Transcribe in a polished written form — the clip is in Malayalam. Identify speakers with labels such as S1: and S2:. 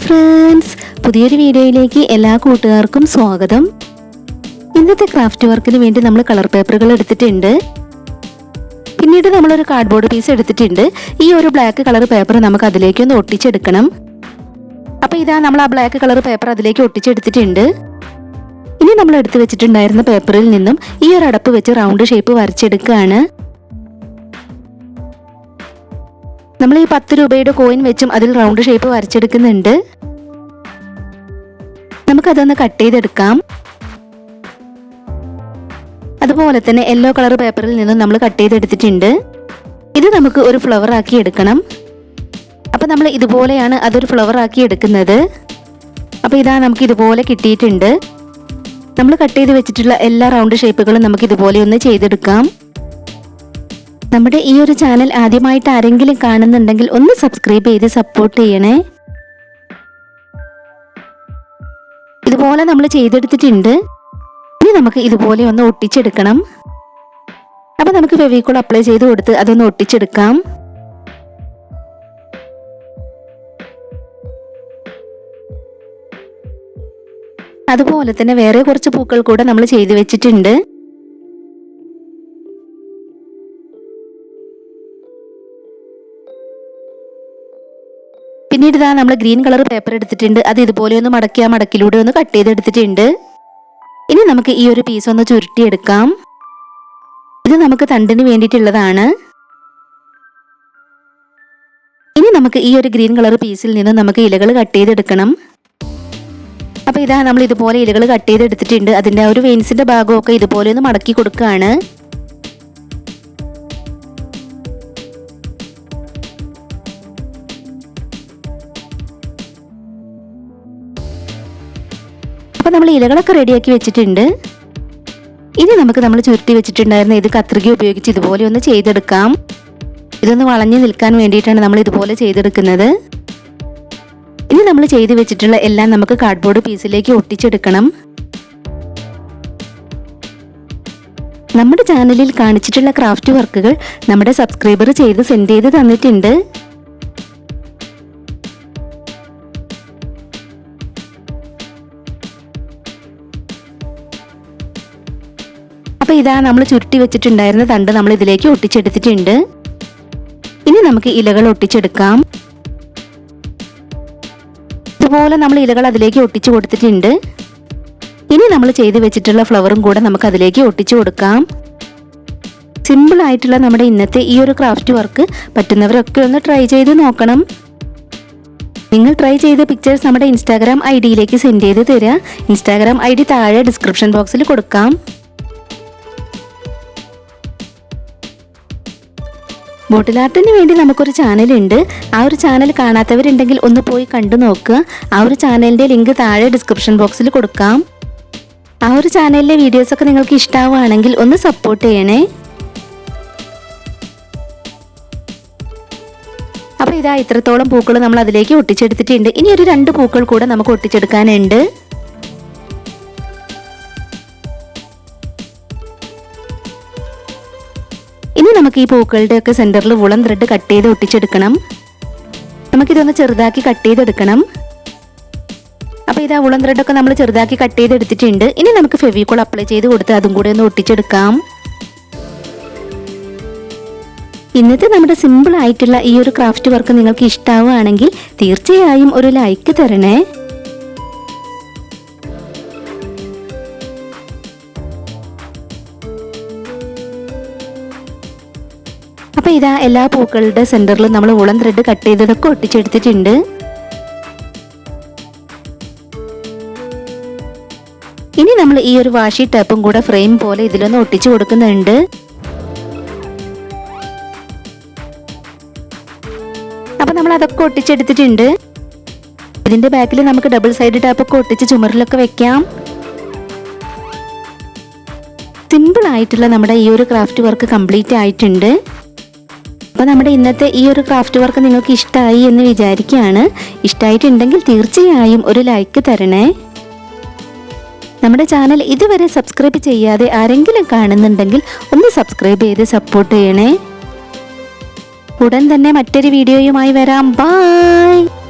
S1: ഫ്രണ്ട്സ്, പുതിയൊരു വീഡിയോയിലേക്ക് എല്ലാ കൂട്ടുകാർക്കും സ്വാഗതം. ഇന്നത്തെ ക്രാഫ്റ്റ് വർക്കിന് വേണ്ടി നമ്മൾ കളർ പേപ്പറുകൾ എടുത്തിട്ടുണ്ട്. പിന്നീട് നമ്മളൊരു കാർഡ്ബോർഡ് പീസ് എടുത്തിട്ടുണ്ട്. ഈ ഒരു ബ്ലാക്ക് കളർ പേപ്പർ നമുക്ക് അതിലേക്കൊന്ന് ഒട്ടിച്ചെടുക്കണം. അപ്പോൾ ഇതാ നമ്മൾ ആ ബ്ലാക്ക് കളർ പേപ്പർ അതിലേക്ക് ഒട്ടിച്ചെടുത്തിട്ടുണ്ട്. ഇനി നമ്മൾ എടുത്തു വെച്ചിട്ടുണ്ടായിരുന്ന പേപ്പറിൽ നിന്നും ഈ ഒരു അടപ്പ് വെച്ച് റൗണ്ട് ഷേപ്പ് വരച്ചെടുക്കുകയാണ്. നമ്മൾ ഈ 10 രൂപയുടെ കോയിൻ വെച്ചും അതിൽ റൗണ്ട് ഷേപ്പ് വരച്ചെടുക്കുന്നുണ്ട്. നമുക്കതൊന്ന് കട്ട് ചെയ്തെടുക്കാം. അതുപോലെ തന്നെ യെല്ലോ കളർ പേപ്പറിൽ നിന്നും നമ്മൾ കട്ട് ചെയ്തെടുത്തിട്ടുണ്ട്. ഇത് നമുക്ക് ഒരു ഫ്ലവർ ആക്കി എടുക്കണം. അപ്പോൾ നമ്മൾ ഇതുപോലെയാണ് അതൊരു ഫ്ലവർ ആക്കി എടുക്കുന്നത്. അപ്പോൾ ഇതാ നമുക്ക് ഇതുപോലെ കിട്ടിയിട്ടുണ്ട്. നമ്മൾ കട്ട് ചെയ്ത് വെച്ചിട്ടുള്ള എല്ലാ റൗണ്ട് ഷേപ്പുകളും നമുക്ക് ഇതുപോലെ ഒന്ന് ചെയ്തെടുക്കാം. നമ്മുടെ ഈ ഒരു ചാനൽ ആദ്യമായിട്ട് ആരെങ്കിലും കാണുന്നുണ്ടെങ്കിൽ ഒന്ന് സബ്സ്ക്രൈബ് ചെയ്ത് സപ്പോർട്ട് ചെയ്യണേ. ഇതുപോലെ നമ്മൾ ചെയ്തെടുത്തിട്ടുണ്ട്. ഇനി നമുക്ക് ഇതുപോലെ ഒന്ന് ഒട്ടിച്ചെടുക്കണം. അപ്പോൾ നമുക്ക് ഫെവിക്കോൾ അപ്ലൈ ചെയ്ത് കൊടുത്ത് അതൊന്ന് ഒട്ടിച്ചെടുക്കാം. അതുപോലെ തന്നെ വേറെ കുറച്ച് പൂക്കൾ കൂടെ നമ്മൾ ചെയ്ത് വെച്ചിട്ടുണ്ട്. പിന്നീട് ഇതാ നമ്മൾ ഗ്രീൻ കളർ പേപ്പർ എടുത്തിട്ടുണ്ട്. അത് ഇതുപോലെ ഒന്ന് മടക്കിലൂടെ ഒന്ന് കട്ട് ചെയ്തെടുത്തിട്ടുണ്ട്. ഇനി നമുക്ക് ഈ ഒരു പീസ് ഒന്ന് ചുരുട്ടിയെടുക്കാം. ഇത് നമുക്ക് തണ്ടിന് വേണ്ടിയിട്ടുള്ളതാണ്. ഇനി നമുക്ക് ഈ ഒരു ഗ്രീൻ കളർ പീസിൽ നിന്ന് നമുക്ക് ഇലകൾ കട്ട് ചെയ്തെടുക്കണം. അപ്പോൾ ഇതാ നമ്മൾ ഇതുപോലെ ഇലകൾ കട്ട് ചെയ്തെടുത്തിട്ടുണ്ട്. അതിൻ്റെ ആ ഒരു വെയിൻസിൻ്റെ ഭാഗമൊക്കെ ഇതുപോലെ ഒന്ന് മടക്കി കൊടുക്കുകയാണ്. അപ്പോൾ നമ്മൾ ഇലകളൊക്കെ റെഡിയാക്കി വെച്ചിട്ടുണ്ട്. ഇനി നമുക്ക് നമ്മൾ ചുരുട്ടി വെച്ചിട്ടുണ്ടായിരുന്ന ഇത് കത്രിക ഉപയോഗിച്ച് ഇതുപോലെ ഒന്ന് ചെയ്തെടുക്കാം. ഇതൊന്ന് വളഞ്ഞു നിൽക്കാൻ വേണ്ടിയിട്ടാണ് നമ്മൾ ഇതുപോലെ ചെയ്തെടുക്കുന്നത്. ഇനി നമ്മൾ ചെയ്ത് വെച്ചിട്ടുള്ള എല്ലാം നമുക്ക് കാർഡ്ബോർഡ് പീസിലേക്ക് ഒട്ടിച്ചെടുക്കണം. നമ്മുടെ ചാനലിൽ കാണിച്ചിട്ടുള്ള ക്രാഫ്റ്റ് വർക്കുകൾ നമ്മുടെ സബ്സ്ക്രൈബർ ചെയ്ത് സെൻഡ് ചെയ്ത് തന്നിട്ടുണ്ട്. അപ്പോൾ ഇതാ നമ്മൾ ചുരുട്ടി വെച്ചിട്ടുണ്ടായിരുന്ന തണ്ട് നമ്മൾ ഇതിലേക്ക് ഒട്ടിച്ചെടുത്തിട്ടുണ്ട്. ഇനി നമുക്ക് ഇലകൾ ഒട്ടിച്ചെടുക്കാം. ഇതുപോലെ നമ്മൾ ഇലകൾ അതിലേക്ക് ഒട്ടിച്ചു കൊടുത്തിട്ടുണ്ട്. ഇനി നമ്മൾ ചെയ്ത് വെച്ചിട്ടുള്ള ഫ്ലവറും കൂടെ നമുക്ക് അതിലേക്ക് ഒട്ടിച്ചു കൊടുക്കാം. സിമ്പിൾ ആയിട്ടുള്ള നമ്മുടെ ഇന്നത്തെ ഈ ഒരു ക്രാഫ്റ്റ് വർക്ക് പറ്റുന്നവരൊക്കെ ഒന്ന് ട്രൈ ചെയ്ത് നോക്കണം. നിങ്ങൾ ട്രൈ ചെയ്ത പിക്ചേഴ്സ് നമ്മുടെ ഇൻസ്റ്റാഗ്രാം ഐഡിയിലേക്ക് സെൻഡ് ചെയ്ത് തരിക. ഇൻസ്റ്റാഗ്രാം ഐ ഡി താഴെ ഡിസ്ക്രിപ്ഷൻ ബോക്സിൽ കൊടുക്കാം. ബോട്ടിൽ ആർട്ടിന് വേണ്ടി നമുക്കൊരു ചാനലുണ്ട്. ആ ഒരു ചാനൽ കാണാത്തവരുണ്ടെങ്കിൽ ഒന്ന് പോയി കണ്ടു നോക്കുക. ആ ഒരു ചാനലിൻ്റെ ലിങ്ക് താഴെ ഡിസ്ക്രിപ്ഷൻ ബോക്സിൽ കൊടുക്കാം. ആ ഒരു ചാനലിലെ വീഡിയോസൊക്കെ നിങ്ങൾക്ക് ഇഷ്ടമാവുകയാണെങ്കിൽ ഒന്ന് സപ്പോർട്ട് ചെയ്യണേ. അപ്പോൾ ഇതാ ഇത്രത്തോളം പൂക്കൾ നമ്മൾ അതിലേക്ക് ഒട്ടിച്ചെടുത്തിട്ടുണ്ട്. ഇനി ഒരു 2 പൂക്കൾ കൂടെ നമുക്ക് ഒട്ടിച്ചെടുക്കാനുണ്ട്. ഇനി നമുക്ക് ഈ പൂക്കളുടെ ഒക്കെ സെന്ററിൽ വുളൻ ത്രെഡ് കട്ട് ചെയ്ത് ഒട്ടിച്ചെടുക്കണം. നമുക്കിതൊന്ന് ചെറുതാക്കി കട്ട് ചെയ്തെടുക്കണം. അപ്പോൾ ഇതാ വുളൻ ത്രെഡൊക്കെ നമ്മൾ ചെറുതാക്കി കട്ട് ചെയ്തെടുത്തിട്ടുണ്ട്. ഇനി നമുക്ക് ഫെവിക്കോൾ അപ്ലൈ ചെയ്ത് കൊടുത്ത് അതും കൂടെ ഒന്ന് ഒട്ടിച്ചെടുക്കാം. ഇന്നത്തെ നമ്മുടെ സിമ്പിൾ ആയിട്ടുള്ള ഈ ഒരു ക്രാഫ്റ്റ് വർക്ക് നിങ്ങൾക്ക് ഇഷ്ടമാവുകയാണെങ്കിൽ തീർച്ചയായും ഒരു ലൈക്ക് തരണേ. അപ്പോൾ ഇതാ എല്ലാ പൂക്കളുടെ സെന്ററിലും നമ്മൾ വുളൻ ത്രെഡ് കട്ട് ചെയ്തതൊക്കെ ഒട്ടിച്ചെടുത്തിട്ടുണ്ട്. ഇനി നമ്മൾ ഈ ഒരു വാഷി ടാപ്പും കൂടെ ഫ്രെയിം പോലെ ഇതിലൊന്ന് ഒട്ടിച്ചു കൊടുക്കുന്നുണ്ട്. അപ്പോൾ നമ്മൾ അതൊക്കെ ഒട്ടിച്ചെടുത്തിട്ടുണ്ട്. ഇതിന്റെ ബാക്കിൽ നമുക്ക് ഡബിൾ സൈഡ് ടാപ്പൊക്കെ ഒട്ടിച്ച് ചുമരിലൊക്കെ വെക്കാം. സിമ്പിൾ ആയിട്ടുള്ള നമ്മുടെ ഈ ഒരു ക്രാഫ്റ്റ് വർക്ക് കംപ്ലീറ്റ് ആയിട്ടുണ്ട്. അപ്പോൾ നമ്മുടെ ഇന്നത്തെ ഈ ഒരു ക്രാഫ്റ്റ് വർക്ക് നിങ്ങൾക്ക് ഇഷ്ടമായി എന്ന് വിചാരിക്കുകയാണ്. ഇഷ്ടമായിട്ടുണ്ടെങ്കിൽ തീർച്ചയായും ഒരു ലൈക്ക് തരണേ. നമ്മുടെ ചാനൽ ഇതുവരെ സബ്സ്ക്രൈബ് ചെയ്യാതെ ആരെങ്കിലും കാണുന്നുണ്ടെങ്കിൽ ഒന്ന് സബ്സ്ക്രൈബ് ചെയ്ത് സപ്പോർട്ട് ചെയ്യണേ. ഉടൻ തന്നെ മറ്റൊരു വീഡിയോയുമായി വരാം. ബൈ.